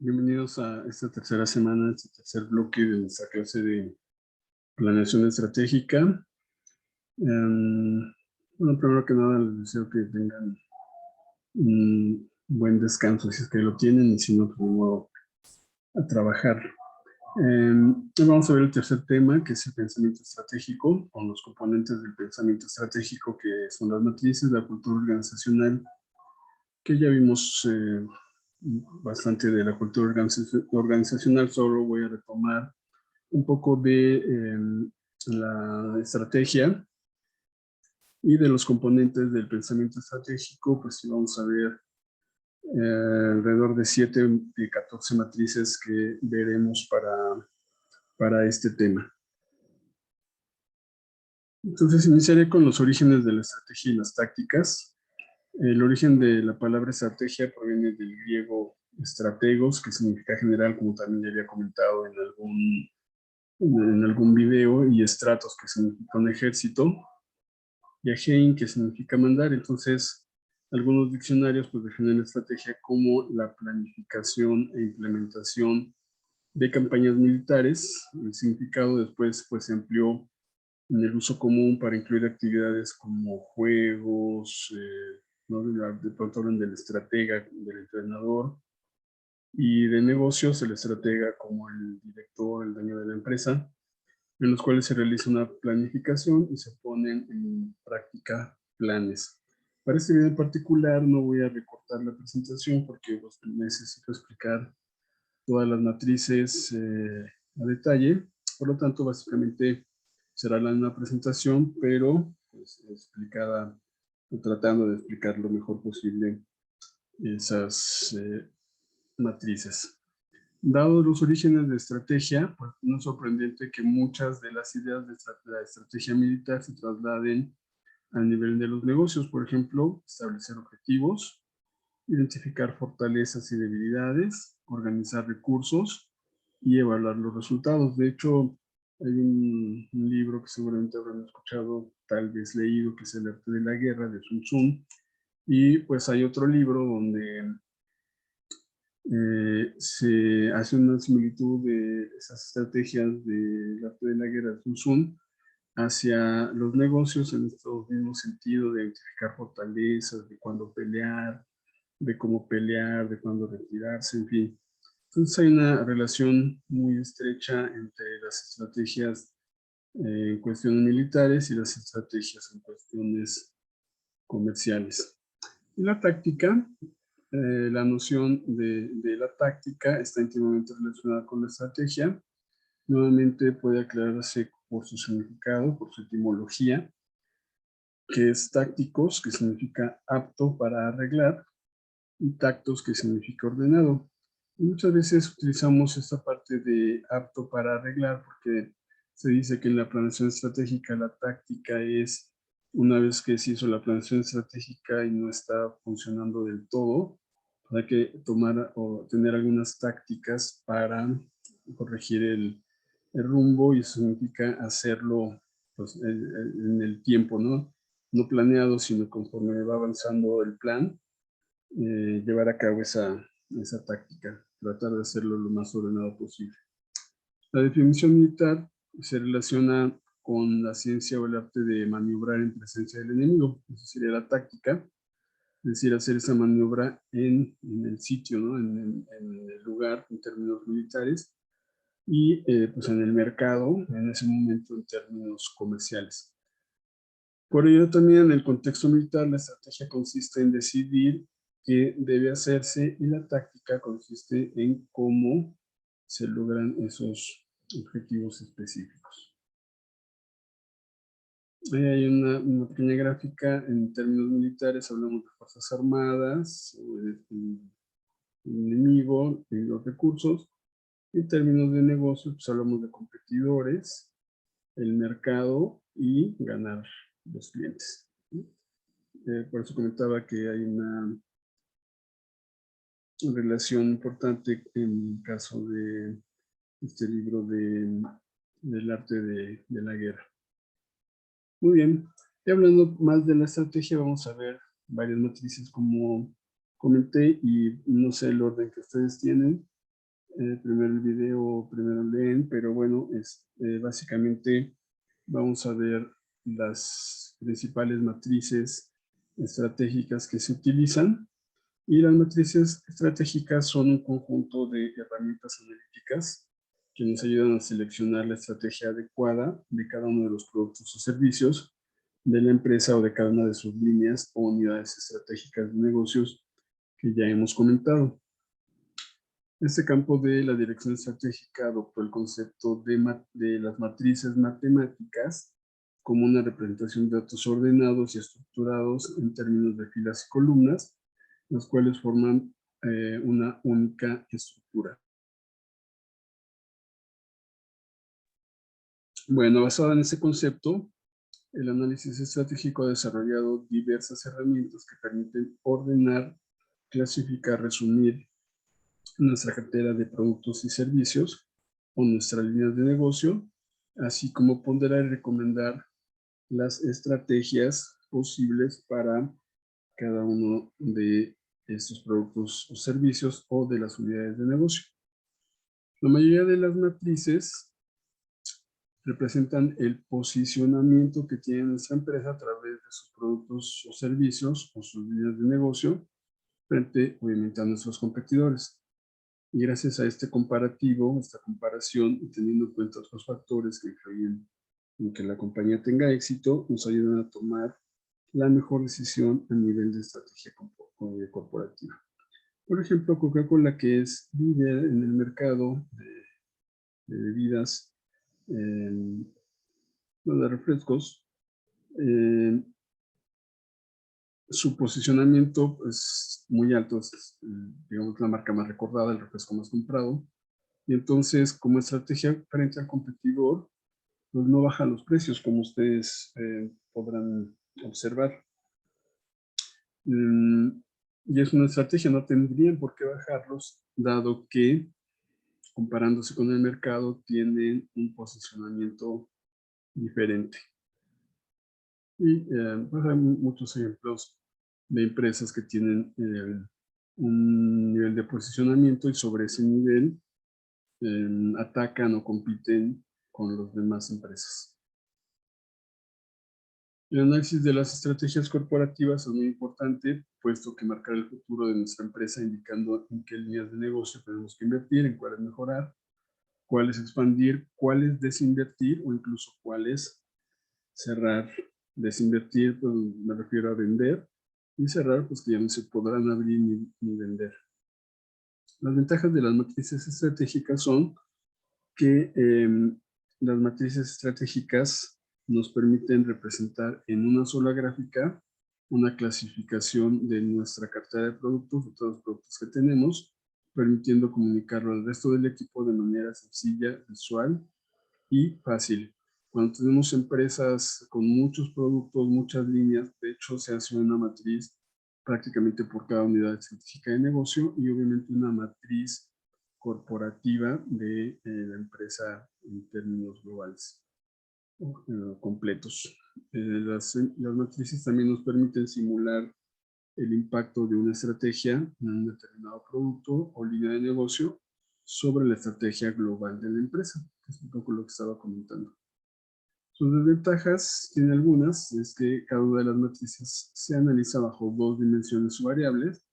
Bienvenidos a esta tercera semana, este tercer bloque de nuestra clase de planeación estratégica. Bueno, primero que nada les deseo que tengan un buen descanso, si es que lo tienen, y si no, pues de nuevo a trabajar. Hoy vamos a ver el tercer tema, que es el pensamiento estratégico, con los componentes del pensamiento estratégico, que son las matrices, la cultura organizacional, que ya vimos bastante de la cultura organizacional. Solo voy a retomar un poco de la estrategia y de los componentes del pensamiento estratégico. Pues sí, vamos a ver alrededor de 7 de 14 matrices que veremos para este tema. Entonces iniciaré con los orígenes de la estrategia y las tácticas. El origen de la palabra estrategia proviene del griego estrategos, que significa general, como también ya había comentado en algún video, y estratos, que significa un ejército, y agein, que significa mandar. Entonces, algunos diccionarios pues definen la estrategia como la planificación e implementación de campañas militares. El significado después pues se amplió en el uso común para incluir actividades como juegos, ¿no? De pronto hablan del estratega, del entrenador, y de negocios, el estratega como el director, el dueño de la empresa, en los cuales se realiza una planificación y se ponen en práctica planes. Para este video en particular no voy a recortar la presentación porque pues, necesito explicar todas las matrices a detalle. Por lo tanto, básicamente será la misma presentación, pero pues, explicada, o tratando de explicar lo mejor posible esas matrices. Dado los orígenes de estrategia, pues no es sorprendente que muchas de las ideas de la estrategia militar se trasladen al nivel de los negocios. Por ejemplo, establecer objetivos, identificar fortalezas y debilidades, organizar recursos y evaluar los resultados. De hecho, hay un libro que seguramente habrán escuchado, tal vez leído, que es El arte de la guerra, de Sun Tzu. Y pues hay otro libro donde se hace una similitud de esas estrategias del arte de la guerra de Sun Tzu hacia los negocios, en este mismo sentido de identificar fortalezas, de cuándo pelear, de cómo pelear, de cuándo retirarse, en fin. Entonces hay una relación muy estrecha entre las estrategias en cuestiones militares y las estrategias en cuestiones comerciales. Y la táctica, la noción de la táctica está íntimamente relacionada con la estrategia. Nuevamente puede aclararse por su significado, por su etimología, que es tácticos, que significa apto para arreglar, y tactos, que significa ordenado. Y muchas veces utilizamos esta parte de apto para arreglar porque se dice que en la planeación estratégica la táctica es una vez que se hizo la planeación estratégica y no está funcionando del todo, hay que tomar o tener algunas tácticas para corregir el rumbo, y eso significa hacerlo pues, en el tiempo, ¿no? No planeado, sino conforme va avanzando el plan, llevar a cabo esa táctica, tratar de hacerlo lo más ordenado posible. La definición militar se relaciona con la ciencia o el arte de maniobrar en presencia del enemigo. Eso sería la táctica, es decir, hacer esa maniobra en el sitio, ¿no? en el lugar, en términos militares, y pues en el mercado, en ese momento, en términos comerciales. Por ello también en el contexto militar la estrategia consiste en decidir qué debe hacerse, y la táctica consiste en cómo se logran esos objetivos específicos. Ahí hay una pequeña gráfica. En términos militares hablamos de fuerzas armadas, el enemigo y los recursos. En términos de negocios pues hablamos de competidores, el mercado y ganar los clientes. Por eso comentaba que hay una relación importante en el caso de este libro del arte de la guerra. Muy bien, y hablando más de la estrategia, vamos a ver varias matrices como comenté, y no sé el orden que ustedes tienen, primero el video, primero leen, pero bueno, básicamente vamos a ver las principales matrices estratégicas que se utilizan. Y las matrices estratégicas son un conjunto de herramientas analíticas que nos ayudan a seleccionar la estrategia adecuada de cada uno de los productos o servicios de la empresa o de cada una de sus líneas o unidades estratégicas de negocios que ya hemos comentado. Este campo de la dirección estratégica adoptó el concepto de las matrices matemáticas como una representación de datos ordenados y estructurados en términos de filas y columnas, las cuales forman una única estructura. Bueno, basado en ese concepto, el análisis estratégico ha desarrollado diversas herramientas que permiten ordenar, clasificar, resumir nuestra cartera de productos y servicios o nuestras líneas de negocio, así como ponderar y recomendar las estrategias posibles para cada uno de estos productos o servicios o de las unidades de negocio. La mayoría de las matrices representan el posicionamiento que tiene nuestra empresa a través de sus productos o servicios o sus líneas de negocio frente, obviamente, a nuestros competidores. Y gracias a este comparativo, esta comparación, y teniendo en cuenta otros factores que influyen en que la compañía tenga éxito, nos ayudan a tomar la mejor decisión a nivel de estrategia corporativa. Por ejemplo, Coca-Cola, que es líder en el mercado de bebidas, de refrescos, su posicionamiento es muy alto, es, digamos, la marca más recordada, el refresco más comprado, y entonces como estrategia frente al competidor, pues no baja los precios, como ustedes podrán observar. Y es una estrategia, no tendrían por qué bajarlos, dado que, comparándose con el mercado, tienen un posicionamiento diferente. Y pues hay muchos ejemplos de empresas que tienen un nivel de posicionamiento y sobre ese nivel atacan o compiten con las demás empresas. El análisis de las estrategias corporativas es muy importante, puesto que marcará el futuro de nuestra empresa, indicando en qué líneas de negocio tenemos que invertir, en cuáles mejorar, cuáles expandir, cuáles desinvertir o incluso cuáles cerrar. Desinvertir, pues me refiero a vender, y cerrar, pues que ya no se podrán abrir ni vender. Las ventajas de las matrices estratégicas son que las matrices estratégicas nos permiten representar en una sola gráfica una clasificación de nuestra cartera de productos, de todos los productos que tenemos, permitiendo comunicarlo al resto del equipo de manera sencilla, visual y fácil. Cuando tenemos empresas con muchos productos, muchas líneas, de hecho se hace una matriz prácticamente por cada unidad estratégica de negocio y obviamente una matriz corporativa de la empresa en términos globales completos. Las matrices también nos permiten simular el impacto de una estrategia en un determinado producto o línea de negocio sobre la estrategia global de la empresa, que es un poco lo que estaba comentando. Sus desventajas, tiene algunas, es que cada una de las matrices se analiza bajo dos dimensiones o variables,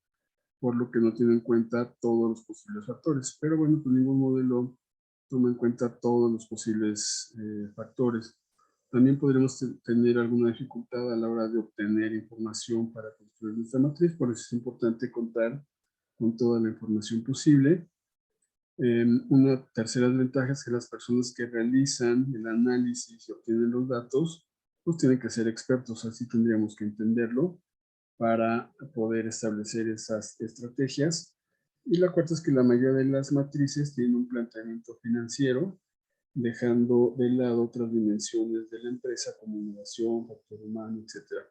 por lo que no tiene en cuenta todos los posibles factores. Pero bueno, pues ningún modelo toma en cuenta todos los posibles factores. También podremos tener alguna dificultad a la hora de obtener información para construir nuestra matriz, por eso es importante contar con toda la información posible. Una tercera desventaja es que las personas que realizan el análisis y obtienen los datos, pues tienen que ser expertos, así tendríamos que entenderlo para poder establecer esas estrategias. Y la cuarta es que la mayoría de las matrices tienen un planteamiento financiero, dejando de lado otras dimensiones de la empresa como innovación, factor humano, etc.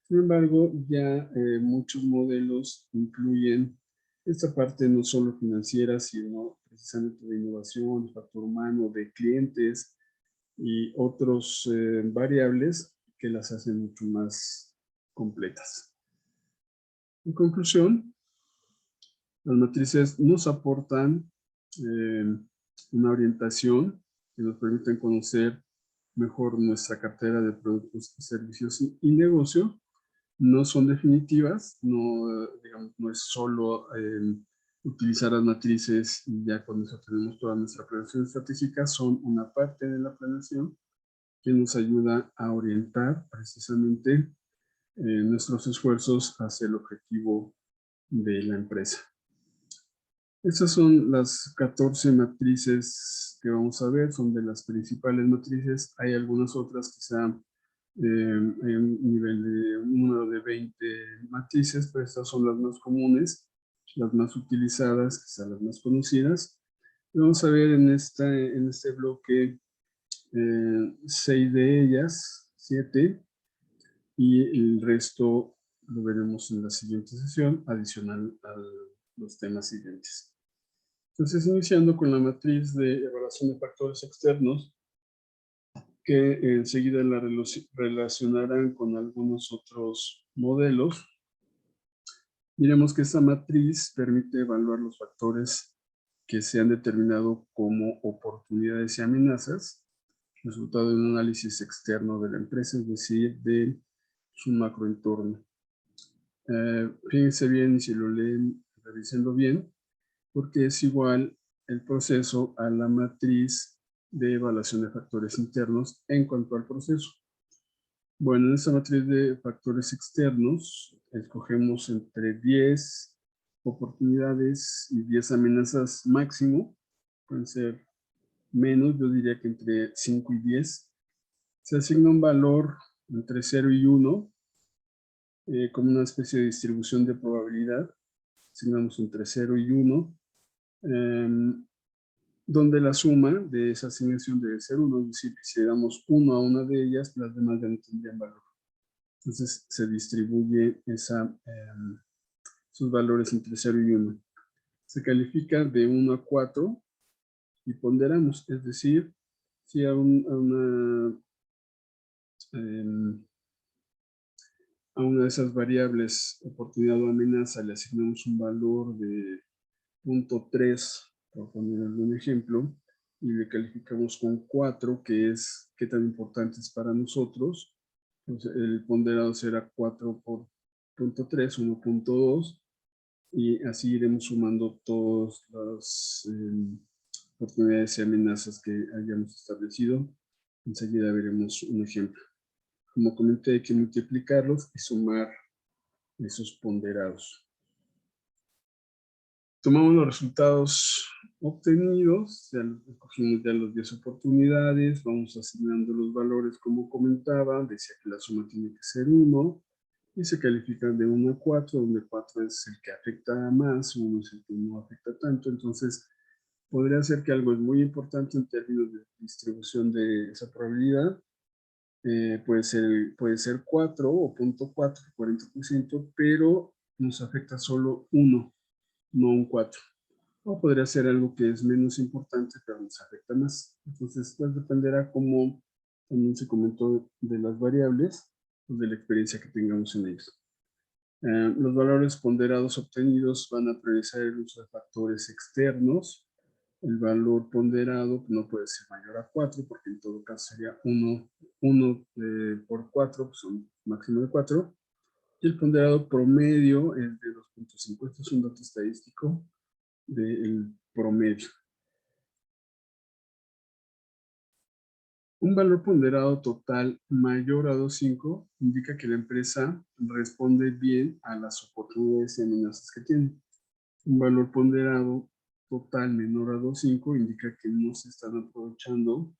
Sin embargo, ya muchos modelos incluyen esta parte no solo financiera, sino precisamente de innovación, de factor humano, de clientes y otros variables que las hacen mucho más completas. En conclusión, las matrices nos aportan una orientación que nos permita conocer mejor nuestra cartera de productos, servicios y negocio. No son definitivas, no, digamos, no es solo utilizar las matrices y ya con eso tenemos toda nuestra planeación estratégica, son una parte de la planeación que nos ayuda a orientar precisamente nuestros esfuerzos hacia el objetivo de la empresa. Estas son las 14 matrices que vamos a ver, son de las principales matrices. Hay algunas otras quizá hay un nivel de un número de 20 matrices, pero estas son las más comunes, las más utilizadas, quizá las más conocidas. Vamos a ver en este bloque 6 de ellas, 7, y el resto lo veremos en la siguiente sesión, adicional a los temas siguientes. Entonces, iniciando con la matriz de evaluación de factores externos, que enseguida la relacionarán con algunos otros modelos. Diremos que esta matriz permite evaluar los factores que se han determinado como oportunidades y amenazas, resultado de un análisis externo de la empresa, es decir, de su macroentorno. Fíjense bien, si lo leen, revísenlo bien, porque es igual el proceso a la matriz de evaluación de factores internos en cuanto al proceso. Bueno, en esta matriz de factores externos, escogemos entre 10 oportunidades y 10 amenazas máximo. Pueden ser menos, yo diría que entre 5 y 10. Se asigna un valor entre 0 y 1, como una especie de distribución de probabilidad. Asignamos entre 0 y 1. Donde la suma de esa asignación debe ser 1, es decir, si le damos 1 a una de ellas, las demás ya no tendrían valor. Entonces se distribuye sus valores entre 0 y 1. Se califica de 1 a 4 y ponderamos, es decir, si a una de esas variables, oportunidad o amenaza, le asignamos un valor de 0.3, por poner algún ejemplo, y le calificamos con 4, que es qué tan importante es para nosotros. Entonces, el ponderado será 4 por 0.3, 1.2, y así iremos sumando todas las oportunidades y amenazas que hayamos establecido. Enseguida veremos un ejemplo. Como comenté, hay que multiplicarlos y sumar esos ponderados. Tomamos los resultados obtenidos, ya escogimos ya las 10 oportunidades, vamos asignando los valores como comentaba, decía que la suma tiene que ser 1, y se califican de 1 a 4, donde 4 es el que afecta más, 1 es el que no afecta tanto. Entonces podría ser que algo es muy importante en términos de distribución de esa probabilidad. Puede ser 4 o 0.4, 40%, pero nos afecta solo 1, no un 4. O podría ser algo que es menos importante, pero nos afecta más. Entonces, pues dependerá, como también se comentó, de las variables, pues de la experiencia que tengamos en ellos. Los valores ponderados obtenidos van a priorizar el uso de factores externos. El valor ponderado no puede ser mayor a 4, porque en todo caso sería 1 por 4, pues un máximo de 4. Y el ponderado promedio es de 2.5. Esto es un dato estadístico del promedio. Un valor ponderado total mayor a 2.5 indica que la empresa responde bien a las oportunidades y amenazas que tiene. Un valor ponderado total menor a 2.5 indica que no se están aprovechando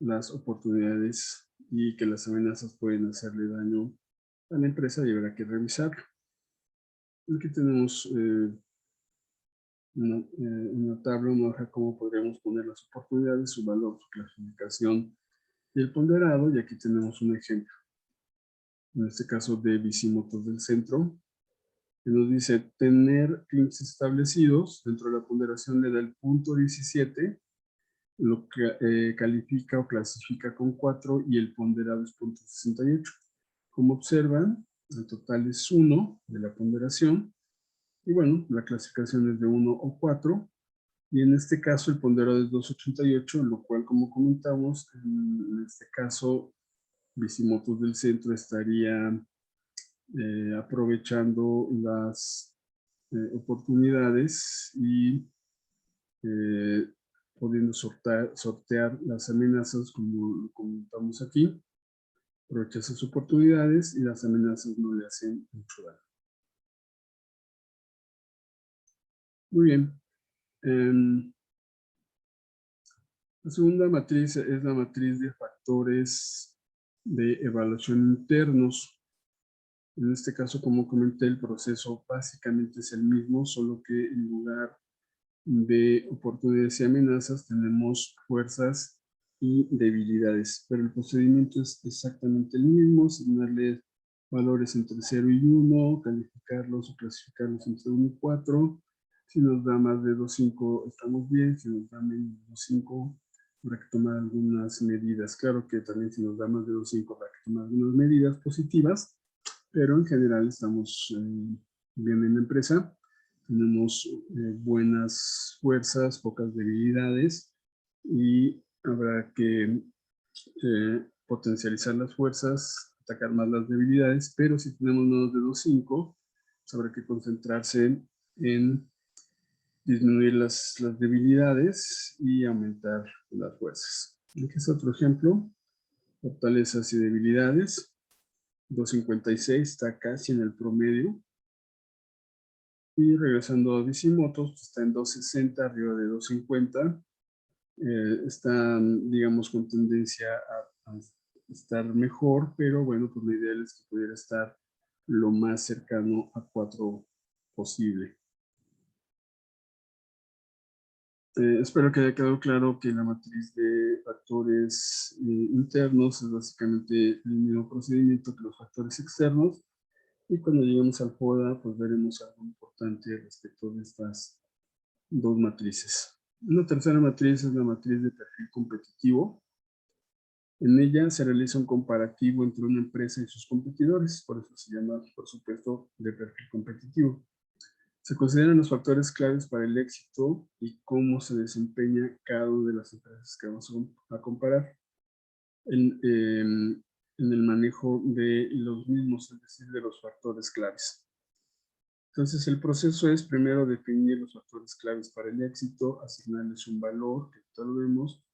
las oportunidades y que las amenazas pueden hacerle daño a la empresa y habrá que revisarlo. Aquí tenemos una tabla, una hoja, cómo podríamos poner las oportunidades, su valor, su clasificación y el ponderado, y aquí tenemos un ejemplo. En este caso de Bicimotos del Centro, que nos dice tener clientes establecidos, dentro de la ponderación le da el punto 17, lo que califica o clasifica con 4 y el ponderado es 0.68. Como observan, el total es 1 de la ponderación y bueno, la clasificación es de 1 o 4 Y en este caso el ponderado es 2.88, lo cual, como comentamos, en este caso Bisimotos del centro estaría aprovechando las oportunidades y pudiendo sortear las amenazas, como lo comentamos aquí. Aprovecha esas oportunidades y las amenazas no le hacen mucho daño. Muy bien. La segunda matriz es la matriz de factores de evaluación internos. En este caso, como comenté, el proceso básicamente es el mismo, solo que en lugar de oportunidades y amenazas tenemos fuerzas y debilidades, pero el procedimiento es exactamente el mismo: asignarle valores entre 0 y 1, calificarlos o clasificarlos entre 1 y 4. Si nos da más de 2.5 estamos bien, si nos da menos de 2.5 habrá que tomar algunas medidas. Claro que también si nos da más de 2.5 habrá que tomar algunas medidas positivas, pero en general estamos bien en la empresa. Tenemos buenas fuerzas, pocas debilidades, y habrá que potencializar las fuerzas, atacar más las debilidades, pero si tenemos menos de 2.5, pues habrá que concentrarse en disminuir las debilidades y aumentar las fuerzas. Aquí es otro ejemplo: fortalezas y debilidades. 2.56 está casi en el promedio. Y regresando a Bisimotos, pues está en 2.60, arriba de 2.50. Están, digamos, con tendencia a estar mejor, pero bueno, pues lo ideal es que pudiera estar lo más cercano a 4 posible. Espero que haya quedado claro que la matriz de factores internos es básicamente el mismo procedimiento que los factores externos, y cuando lleguemos al FODA pues veremos algo importante respecto de estas dos matrices. Una tercera matriz es la matriz de perfil competitivo. En ella se realiza un comparativo entre una empresa y sus competidores, por eso se llama, por supuesto, de perfil competitivo. Se consideran los factores claves para el éxito y cómo se desempeña cada una de las empresas que vamos a comparar en el manejo de los mismos, es decir, de los factores claves. Entonces, el proceso es primero definir los factores claves para el éxito, asignarles un valor, que todo lo vemos,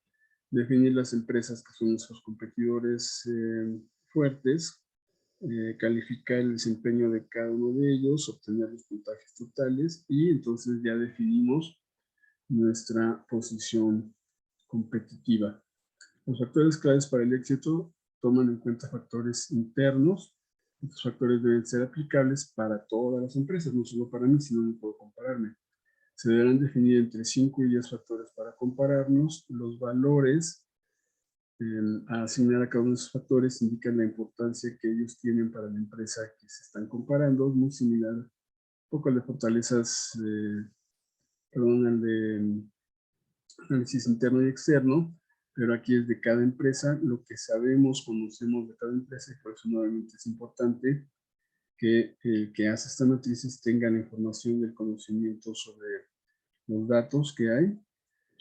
definir las empresas que son nuestros competidores fuertes, calificar el desempeño de cada uno de ellos, obtener los puntajes totales, y entonces ya definimos nuestra posición competitiva. Los factores claves para el éxito toman en cuenta factores internos. Estos factores deben ser aplicables para todas las empresas, no solo para mí, sino no puedo compararme. Se deberán definir entre 5 y 10 factores para compararnos. Los valores a asignar a cada uno de esos factores indican la importancia que ellos tienen para la empresa que se están comparando. Es muy similar un poco al de fortalezas, perdón, al de análisis interno y externo, pero aquí es de cada empresa, lo que sabemos, conocemos de cada empresa, y por eso nuevamente es importante que el que hace estas matrices tenga la información y el conocimiento sobre los datos que hay.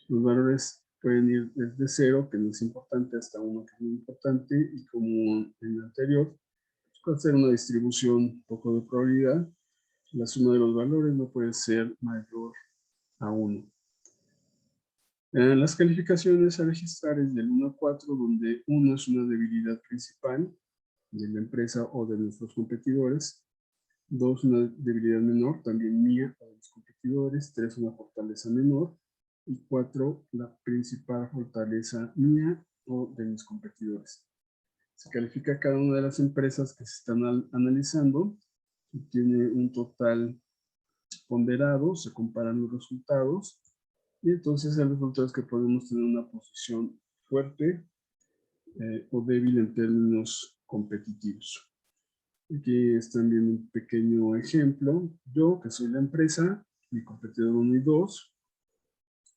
Los valores pueden ir desde 0, que no es importante, hasta 1, que es muy importante, y como en el anterior, puede ser una distribución un poco de probabilidad. La suma de los valores no puede ser mayor a 1. Las calificaciones a registrar es del 1 a 4, donde 1 es una debilidad principal de la empresa o de nuestros competidores, 2 una debilidad menor, también mía o de los competidores, 3 una fortaleza menor, y 4 la principal fortaleza mía o de mis competidores. Se califica cada una de las empresas que se están analizando, y tiene un total ponderado, se comparan los resultados, y entonces el resultado es que podemos tener una posición fuerte o débil en términos competitivos. Aquí es también un pequeño ejemplo. Yo, que soy la empresa, mi competidor 1 y 2,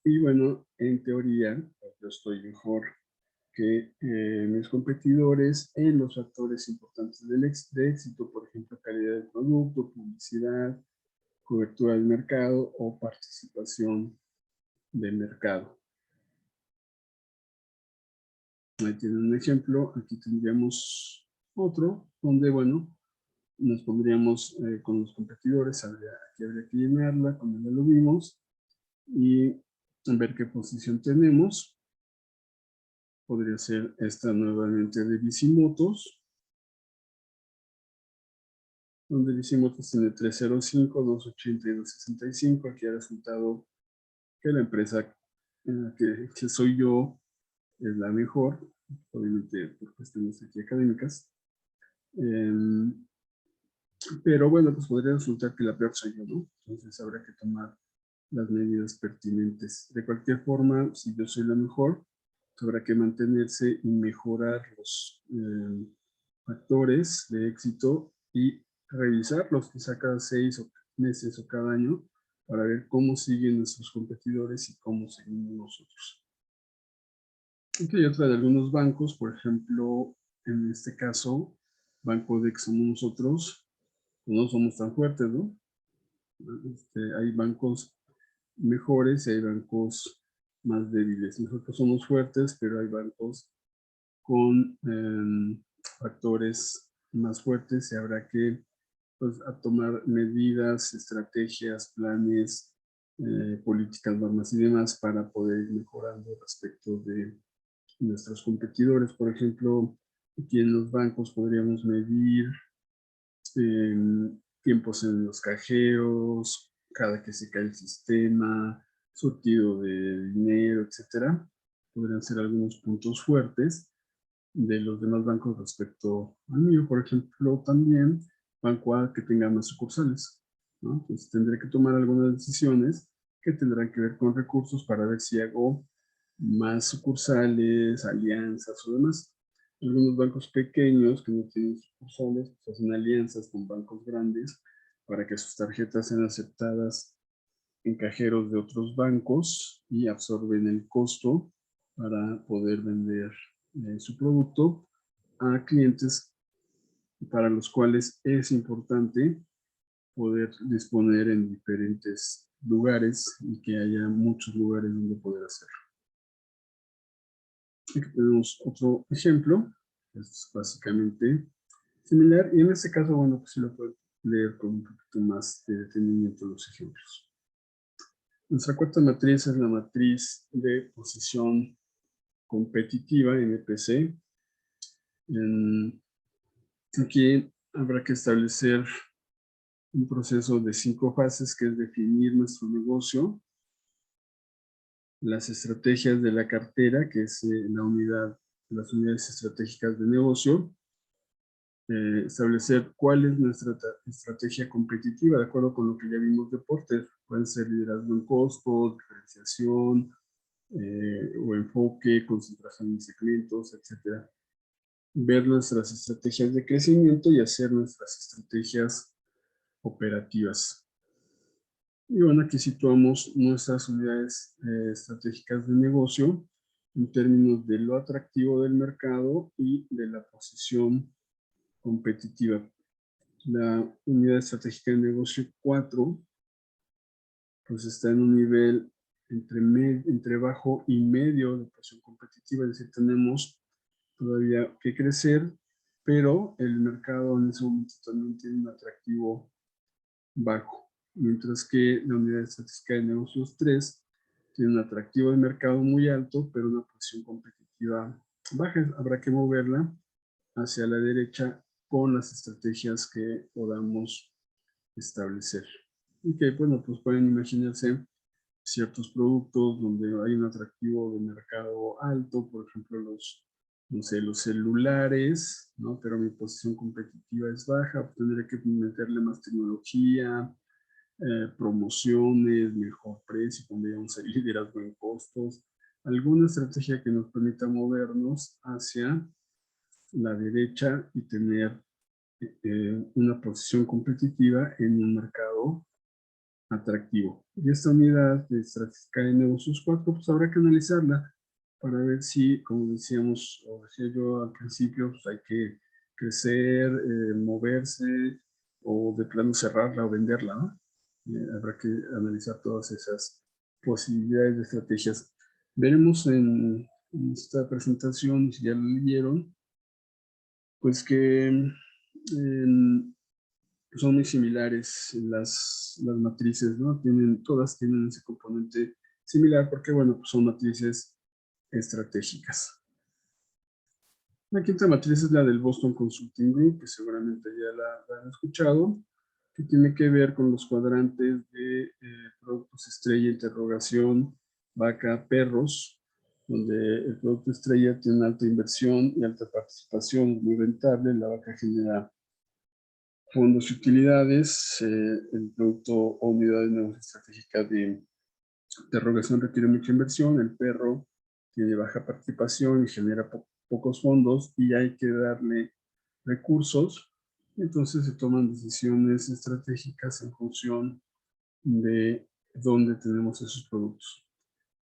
y bueno, en teoría, yo estoy mejor que mis competidores en los factores importantes de éxito, por ejemplo, calidad del producto, publicidad, cobertura del mercado o participación de mercado. Ahí tienen un ejemplo. Aquí tendríamos otro donde, bueno, nos pondríamos con los competidores. Aquí habría que llenarla, como ya lo vimos, y ver qué posición tenemos. Podría ser esta nuevamente de Bicimotos, donde Bicimotos tiene 305, 280 y 265. Aquí ha resultado que la empresa que soy yo es la mejor, obviamente por cuestiones aquí académicas. Pero bueno, pues podría resultar que la peor soy yo, ¿no? Entonces habrá que tomar las medidas pertinentes. De cualquier forma, si yo soy la mejor, habrá que mantenerse y mejorar los factores de éxito y revisarlos quizá cada 6 meses o cada año para ver cómo siguen nuestros competidores y cómo seguimos nosotros. Aquí hay otra de algunos bancos, por ejemplo, en este caso, Banco de que somos nosotros, no somos tan fuertes, ¿no? Hay bancos mejores y hay bancos más débiles. Nosotros somos fuertes, pero hay bancos con factores más fuertes y habrá que pues, a tomar medidas, estrategias, planes, políticas, normas y demás para poder ir mejorando respecto de nuestros competidores. Por ejemplo, aquí en los bancos podríamos medir tiempos en los cajeros, cada que se cae el sistema, surtido de dinero, etcétera. Podrían ser algunos puntos fuertes de los demás bancos respecto al mío. Por ejemplo, también Banco A que tenga más sucursales, ¿no? Entonces tendré que tomar algunas decisiones que tendrán que ver con recursos para ver si hago más sucursales, alianzas o demás. Algunos bancos pequeños que no tienen sucursales pues hacen alianzas con bancos grandes para que sus tarjetas sean aceptadas en cajeros de otros bancos y absorben el costo para poder vender su producto a clientes para los cuales es importante poder disponer en diferentes lugares y que haya muchos lugares donde poder hacerlo. Aquí tenemos otro ejemplo, es básicamente similar y en este caso, bueno, pues sí lo puedo leer con un poquito más de detenimiento los ejemplos. Nuestra cuarta matriz es la matriz de posición competitiva, MPC. Aquí habrá que establecer un proceso de 5 fases que es definir nuestro negocio, las estrategias de la cartera, que es las unidades estratégicas de negocio, establecer cuál es nuestra estrategia competitiva, de acuerdo con lo que ya vimos de Porter. Pueden ser liderazgo en costos, diferenciación o enfoque, concentración de segmentos, etc. Ver nuestras estrategias de crecimiento y hacer nuestras estrategias operativas. Y bueno, aquí situamos nuestras unidades estratégicas de negocio en términos de lo atractivo del mercado y de la posición competitiva. La unidad estratégica de negocio 4 pues está en un nivel entre bajo y medio de posición competitiva, es decir, tenemos todavía que crecer, pero el mercado en ese momento también tiene un atractivo bajo, mientras que la unidad estadística de negocios 3 tiene un atractivo de mercado muy alto, pero una posición competitiva baja. Habrá que moverla hacia la derecha con las estrategias que podamos establecer. Y que, bueno, pues pueden imaginarse ciertos productos donde hay un atractivo de mercado alto, por ejemplo, no sé, los celulares, ¿no? Pero mi posición competitiva es baja, pues tendré que meterle más tecnología, promociones, mejor precio, tendríamos el liderazgo en costos, alguna estrategia que nos permita movernos hacia la derecha y tener una posición competitiva en un mercado atractivo. Y esta unidad de estrategia de negocios 4, pues habrá que analizarla para ver si, como decíamos, o decía yo al principio, pues hay que crecer, moverse, o de plano cerrarla o venderla, ¿no? Habrá que analizar todas esas posibilidades de estrategias. Veremos en esta presentación, si ya lo leyeron, pues que son muy similares las matrices, ¿no? Todas tienen ese componente similar porque, bueno, pues son matrices estratégicas. La quinta matriz es la del Boston Consulting Group, que seguramente ya la han escuchado, que tiene que ver con los cuadrantes de productos estrella, interrogación, vaca, perros, donde el producto estrella tiene una alta inversión y alta participación, muy rentable, la vaca genera fondos y utilidades, el producto o unidad de negocio estratégica de interrogación requiere mucha inversión, el perro tiene baja participación y genera pocos fondos y hay que darle recursos, entonces se toman decisiones estratégicas en función de dónde tenemos esos productos.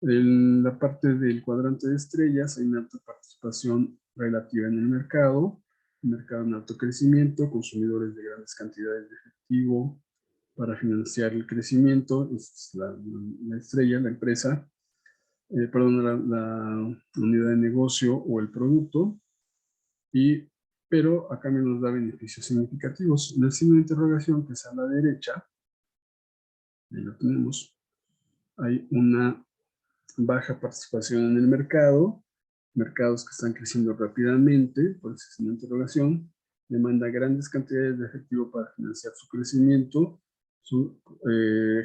En la parte del cuadrante de estrellas hay una alta participación relativa en el mercado en alto crecimiento, consumidores de grandes cantidades de efectivo para financiar el crecimiento, es la estrella, la empresa, perdón, la unidad de negocio o el producto, pero a cambio nos da beneficios significativos. En el signo de interrogación, que es a la derecha, ahí lo tenemos, hay una baja participación en el mercado, mercados que están creciendo rápidamente, por ese signo de interrogación, demanda grandes cantidades de efectivo para financiar su crecimiento,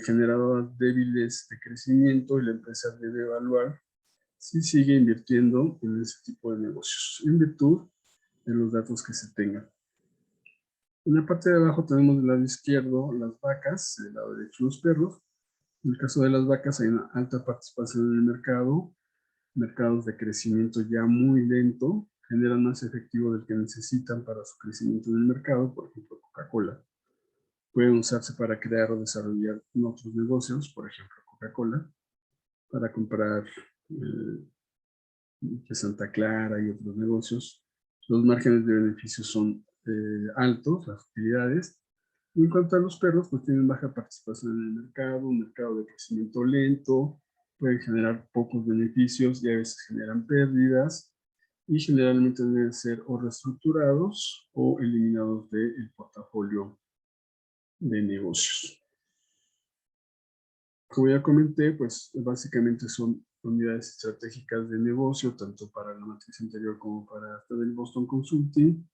generadoras débiles de crecimiento y la empresa debe evaluar si sigue invirtiendo en ese tipo de negocios, en virtud de los datos que se tengan. En la parte de abajo tenemos del lado izquierdo las vacas, del lado derecho los perros. En el caso de las vacas hay una alta participación en el mercado, mercados de crecimiento ya muy lento, generan más efectivo del que necesitan para su crecimiento en el mercado, por ejemplo Coca-Cola. Pueden usarse para crear o desarrollar otros negocios, por ejemplo Coca-Cola, para comprar Santa Clara y otros negocios. Los márgenes de beneficio son altos, las utilidades. Y en cuanto a los perros, pues tienen baja participación en el mercado, un mercado de crecimiento lento, pueden generar pocos beneficios y a veces generan pérdidas y generalmente deben ser o reestructurados o eliminados del portafolio de negocios. Como ya comenté, pues básicamente son unidades estratégicas de negocio, tanto para la matriz anterior como para esta del Boston Consulting.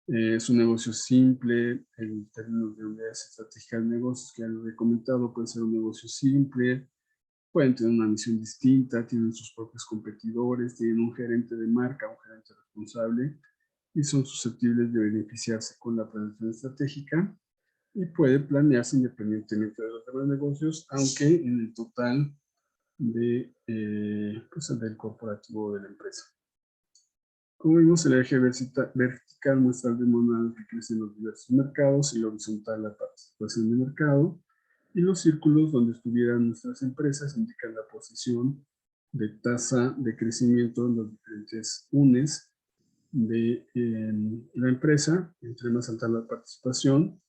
Es un negocio simple en términos de unidades estratégicas de negocios, que ya lo he comentado, puede ser un negocio simple, pueden tener una misión distinta, tienen sus propios competidores, tienen un gerente de marca, un gerente responsable, y son susceptibles de beneficiarse con la planeación estratégica y puede planearse independientemente de los demás negocios, aunque en el total pues del corporativo de la empresa. Como vimos, el eje vertical muestra el demonado que crece en los diversos mercados y el horizontal la participación de mercado, y los círculos donde estuvieran nuestras empresas indican la posición de tasa de crecimiento en los diferentes UNES de la empresa. Entre más alta la participación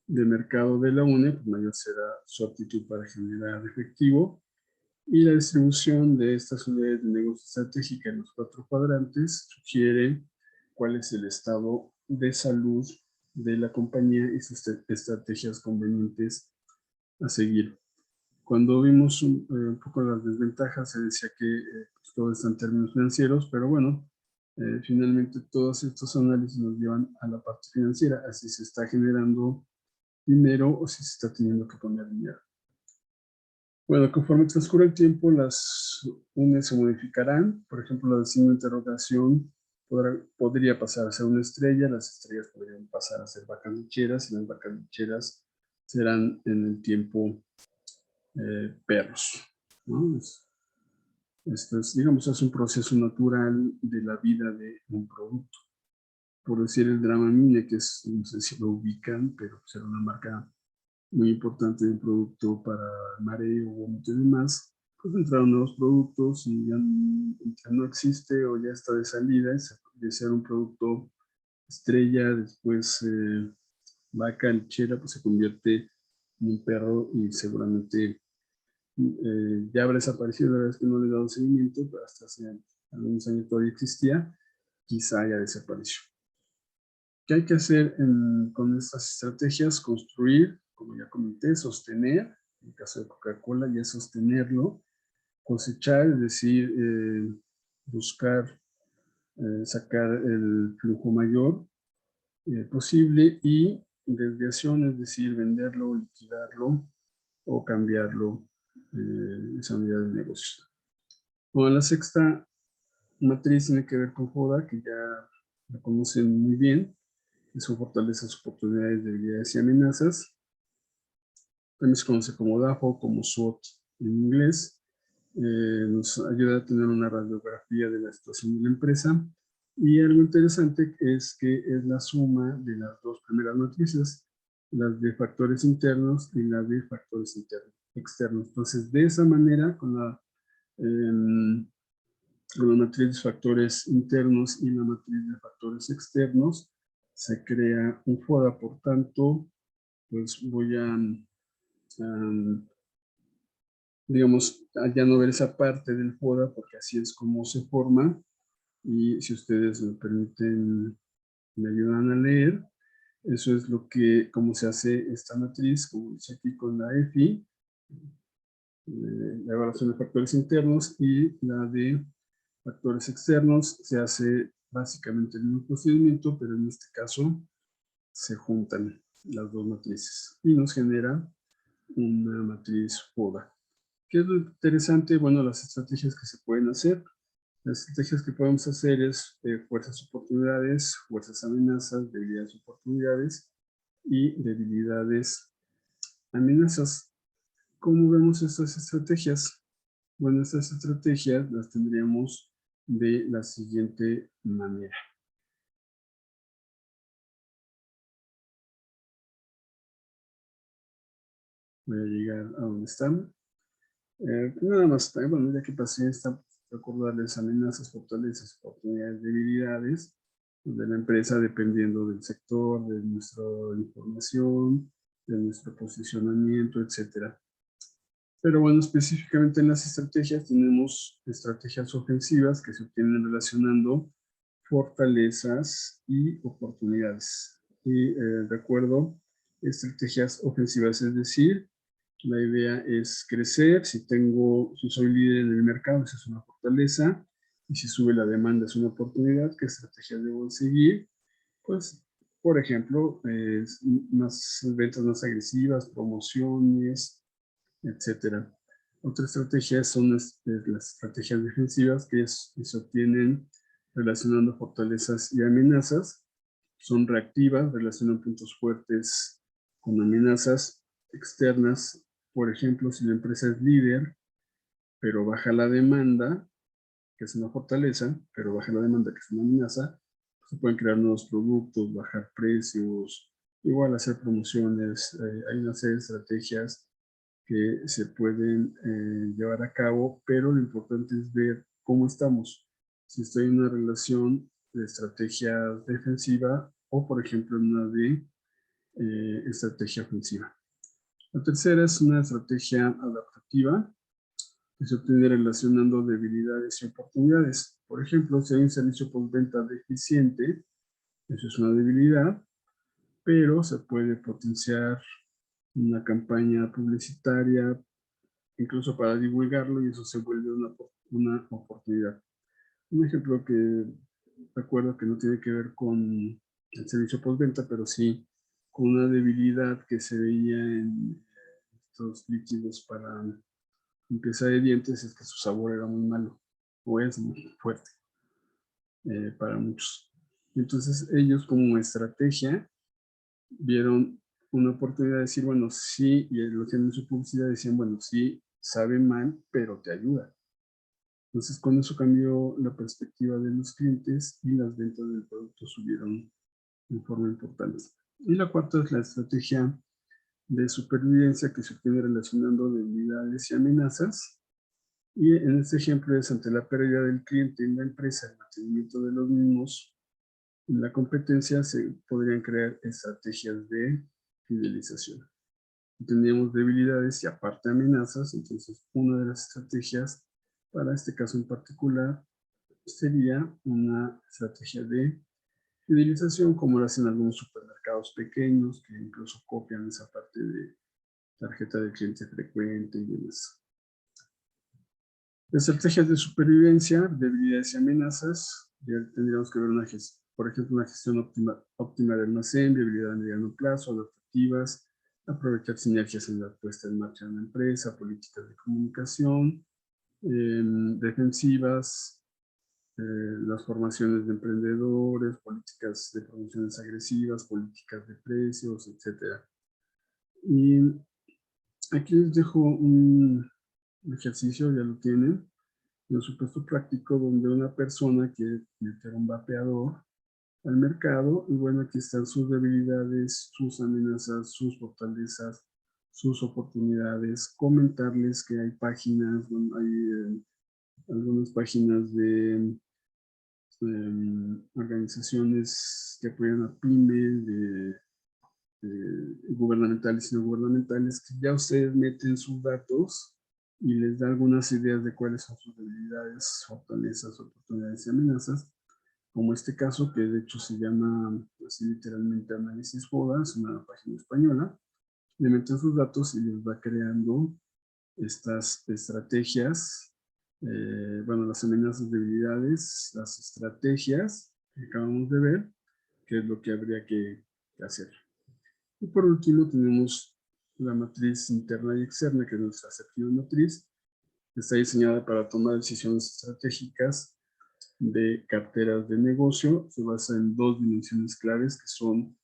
de mercado de la UNE, pues mayor será su aptitud para generar efectivo. Y la distribución de estas unidades de negocio estratégica en los 4 cuadrantes sugiere cuál es el estado de salud de la compañía y sus estrategias convenientes a seguir. Cuando vimos un poco las desventajas, se decía que pues, todo está en términos financieros, pero bueno, finalmente todos estos análisis nos llevan a la parte financiera, así se está generando dinero o si se está teniendo que poner dinero. Bueno, conforme transcurre el tiempo, las UNES se modificarán. Por ejemplo, la signo de interrogación podría pasar a ser una estrella, las estrellas podrían pasar a ser vacas lecheras y las vacas lecheras serán en el tiempo perros, ¿no? Esto es, digamos, es un proceso natural de la vida de un producto. Por decir el Dramamine, que es, no sé si lo ubican, pero será una marca muy importante de un producto para mareo, vómito y demás, pues entraron nuevos productos y ya no existe o ya está de salida, de ser un producto estrella, después vaca lechera, pues se convierte en un perro y seguramente ya habrá desaparecido, la verdad es que no le he dado seguimiento, pero hasta hace algunos años todavía existía, quizá haya desaparecido. ¿Qué hay que hacer con estas estrategias? Construir, como ya comenté, sostener, en el caso de Coca-Cola ya sostenerlo, cosechar, es decir, buscar sacar el flujo mayor posible, y desviación, es decir, venderlo, liquidarlo o cambiarlo, esa unidad de negocio. Bueno, la sexta matriz tiene que ver con FODA, que ya la conocen muy bien, que son fortalezas, oportunidades, debilidades y amenazas. También se conoce como DAFO, como SWOT en inglés. Nos ayuda a tener una radiografía de la situación de la empresa. Y algo interesante es que es la suma de las dos primeras matrices, las de factores internos y las de factores externos. Entonces, de esa manera, con la matriz de factores internos y la matriz de factores externos, se crea un FODA. Por tanto, pues voy a digamos, ya no ver esa parte del FODA, porque así es como se forma. Y si ustedes me permiten, me ayudan a leer, eso es cómo se hace esta matriz, como dice aquí con la EFI, la evaluación de factores internos, y la de factores externos. Se hace básicamente el mismo procedimiento, pero en este caso se juntan las dos matrices y nos genera una matriz FODA. ¿Qué es lo interesante? Bueno, las estrategias que se pueden hacer. Las estrategias que podemos hacer es fuerzas, oportunidades, fuerzas, amenazas, debilidades, oportunidades y debilidades, amenazas. ¿Cómo vemos estas estrategias? Bueno, estas estrategias las tendríamos de la siguiente manera. Voy a llegar a donde están. Nada más, bueno, ya que pasé esta, recordarles amenazas, fortalezas, oportunidades, debilidades de la empresa, dependiendo del sector, de nuestra información, de nuestro posicionamiento, etcétera. Pero bueno, específicamente en las estrategias tenemos estrategias ofensivas que se obtienen relacionando fortalezas y oportunidades. Y recuerdo, estrategias ofensivas, es decir, la idea es crecer. Si soy líder en el mercado, esa es una fortaleza. Y si sube la demanda, es una oportunidad. ¿Qué estrategias debo seguir? Pues, por ejemplo, más ventas más agresivas, promociones, etcétera. Otra estrategia son las estrategias defensivas, que se obtienen relacionando fortalezas y amenazas. Son reactivas, relacionan puntos fuertes con amenazas externas. Por ejemplo, si la empresa es líder, pero baja la demanda, que es una fortaleza, pero baja la demanda, que es una amenaza, se pueden crear nuevos productos, bajar precios, igual hacer promociones. Hay una serie de estrategias que se pueden llevar a cabo, pero lo importante es ver cómo estamos. Si estoy en una relación de estrategia defensiva o, por ejemplo, en una de estrategia ofensiva. La tercera es una estrategia adaptativa, que se obtiene relacionando debilidades y oportunidades. Por ejemplo, si hay un servicio postventa deficiente, eso es una debilidad, pero se puede potenciar una campaña publicitaria, incluso para divulgarlo, y eso se vuelve una oportunidad. Un ejemplo que recuerdo, que no tiene que ver con el servicio postventa, pero sí con una debilidad que se veía en estos líquidos para limpieza de dientes, es que su sabor era muy malo, o es muy fuerte para muchos. Entonces ellos, como estrategia, vieron una oportunidad de decir, bueno, sí, y lo que en su publicidad decían, bueno, sí, sabe mal, pero te ayuda. Entonces con eso cambió la perspectiva de los clientes y las ventas del producto subieron de forma importante. Y la cuarta es la estrategia de supervivencia, que se obtiene relacionando debilidades y amenazas. Y en este ejemplo es ante la pérdida del cliente en la empresa, el mantenimiento de los mismos. En la competencia se podrían crear estrategias de fidelización. Tendríamos debilidades y aparte amenazas. Entonces, una de las estrategias para este caso en particular sería una estrategia de fidelización, como lo hacen algunos supermercados pequeños, que incluso copian esa parte de tarjeta de cliente frecuente y demás. Estrategias de supervivencia, debilidades y amenazas. Ya tendríamos que ver por ejemplo, una gestión óptima de almacén, viabilidad a mediano plazo, adaptativas, aprovechar sinergias en la puesta en marcha de una empresa, políticas de comunicación, defensivas, las formaciones de emprendedores, políticas de promociones agresivas, políticas de precios, etc. Y aquí les dejo un ejercicio, ya lo tienen, un supuesto práctico donde una persona quiere meter un vapeador al mercado y bueno, aquí están sus debilidades, sus amenazas, sus fortalezas, sus oportunidades, comentarles que hay páginas, hay algunas páginas de organizaciones que apoyan a pymes, gubernamentales y no gubernamentales, que ya ustedes meten sus datos y les da algunas ideas de cuáles son sus debilidades, fortalezas, oportunidades y amenazas, como este caso que de hecho se llama así literalmente Análisis FODA, es una página española. Le meten sus datos y les va creando estas estrategias, bueno, las amenazas, debilidades, las estrategias que acabamos de ver, que es lo que habría que hacer. Y por último tenemos la matriz interna y externa, que es nuestra séptima matriz, que está diseñada para tomar decisiones estratégicas de carteras de negocio. Se basa en dos dimensiones claves que son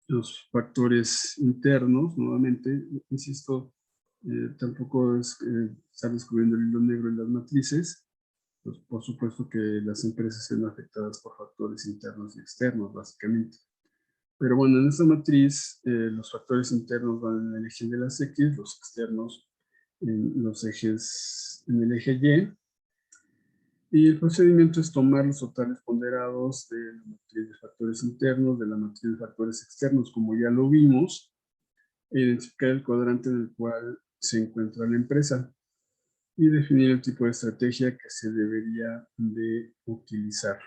los factores internos. Nuevamente, insisto, tampoco es estar descubriendo el hilo negro en las matrices. Pues, por supuesto que las empresas son afectadas por factores internos y externos, básicamente. Pero bueno, en esta matriz, los factores internos van en el eje de las X, los externos en el eje Y. Y el procedimiento es tomar los totales ponderados de la matriz de factores internos, de la matriz de factores externos, como ya lo vimos, e identificar el cuadrante en el cual se encuentra la empresa y definir el tipo de estrategia que se debería de utilizar.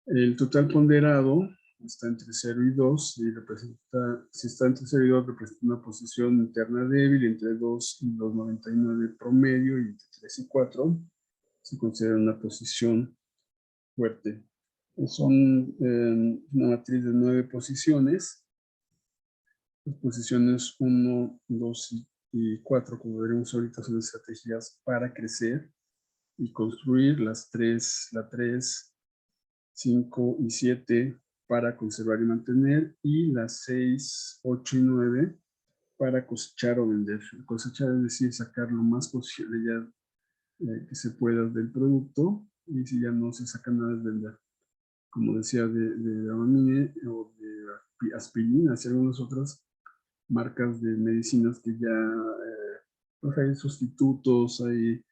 El total ponderado está entre 0 y 2 y representa, si está entre 0 y 2, representa una posición interna débil, entre 2 y 2,99 promedio y entre 3 y 4 se considera una posición fuerte. Son una matriz de 9 posiciones. Las posiciones 1, 2 y 4, como veremos ahorita, son estrategias para crecer y construir. La 3, 5 y 7 para conservar y mantener, y las 6, 8 y 9 para cosechar o vender. Cosechar es decir, sacar lo más posible ya que se pueda del producto, y si ya no se saca nada es vender. Como decía, de Dramamine o de aspirinas y algunas otras marcas de medicinas que ya pues hay sustitutos, hay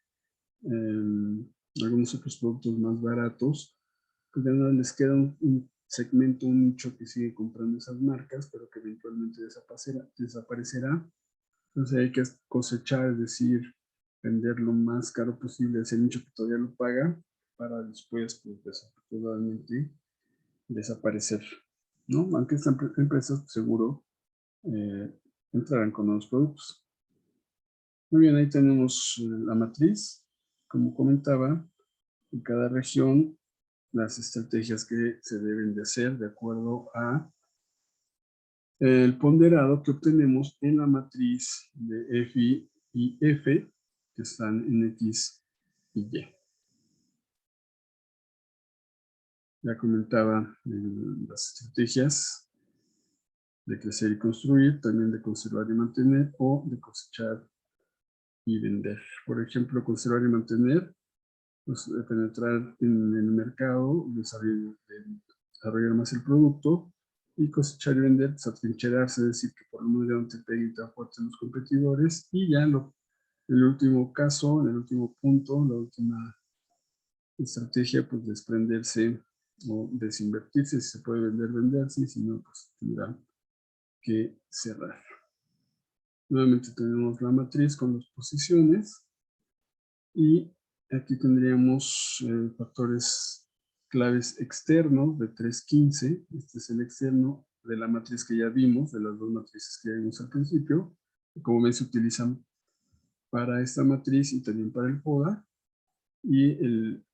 algunos otros productos más baratos, pues ya no les queda un segmento, un nicho que sigue comprando esas marcas, pero que eventualmente desaparecerá. Entonces hay que cosechar, es decir, vender lo más caro posible a ese nicho que todavía lo paga, para después, pues desafortunadamente, desaparecer, ¿no? Aunque estas empresas seguro entrarán con nuevos productos. Muy bien, ahí tenemos la matriz. Como comentaba, en cada región las estrategias que se deben de hacer de acuerdo a el ponderado que obtenemos en la matriz de FI y F, que están en X y Y. Ya comentaba las estrategias de crecer y construir, también de conservar y mantener, o de cosechar y vender. Por ejemplo, conservar y mantener, pues, penetrar en el mercado, desarrollar más el producto, y cosechar y vender, pues atrincherarse, es decir, que por lo menos ya no te peguen tan fuerte los competidores, y ya en el último caso, en el último punto, la última estrategia, pues desprenderse o desinvertirse, si se puede vender, venderse, y si no, pues tendrá que cerrar. Nuevamente tenemos la matriz con las posiciones y aquí tendríamos factores claves externos de 315. Este es el externo de la matriz que ya vimos, de las dos matrices que ya vimos al principio. Como ven, se utilizan para esta matriz y también para el FODA. Y el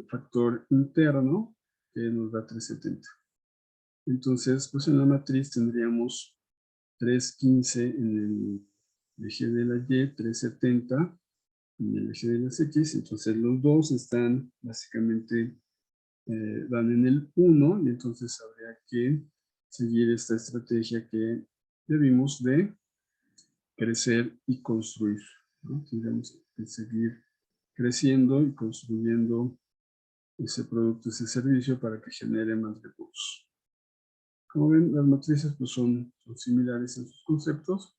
factor interno que nos da 370. Entonces, pues en la matriz tendríamos 315 en el eje de la Y, 370 en el eje de las X. Entonces los dos están básicamente, dan en el 1, y entonces habría que seguir esta estrategia que ya vimos de crecer y construir, ¿no? Tendríamos que seguir creciendo y construyendo ese producto, ese servicio para que genere más recursos. Como ven, las matrices pues son similares en sus conceptos.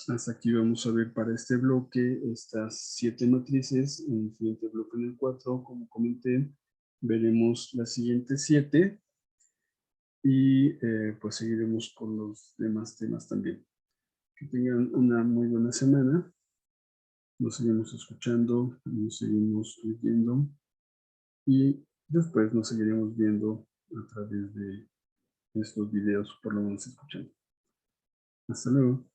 Hasta aquí vamos a ver para este bloque estas 7 matrices. En el siguiente bloque, en el 4, como comenté, veremos las siguientes 7 y pues seguiremos con los demás temas también. Que tengan una muy buena semana. Nos seguimos escuchando, nos seguimos viendo y después nos seguiremos viendo a través de estos videos, por lo menos escuchando. Hasta luego.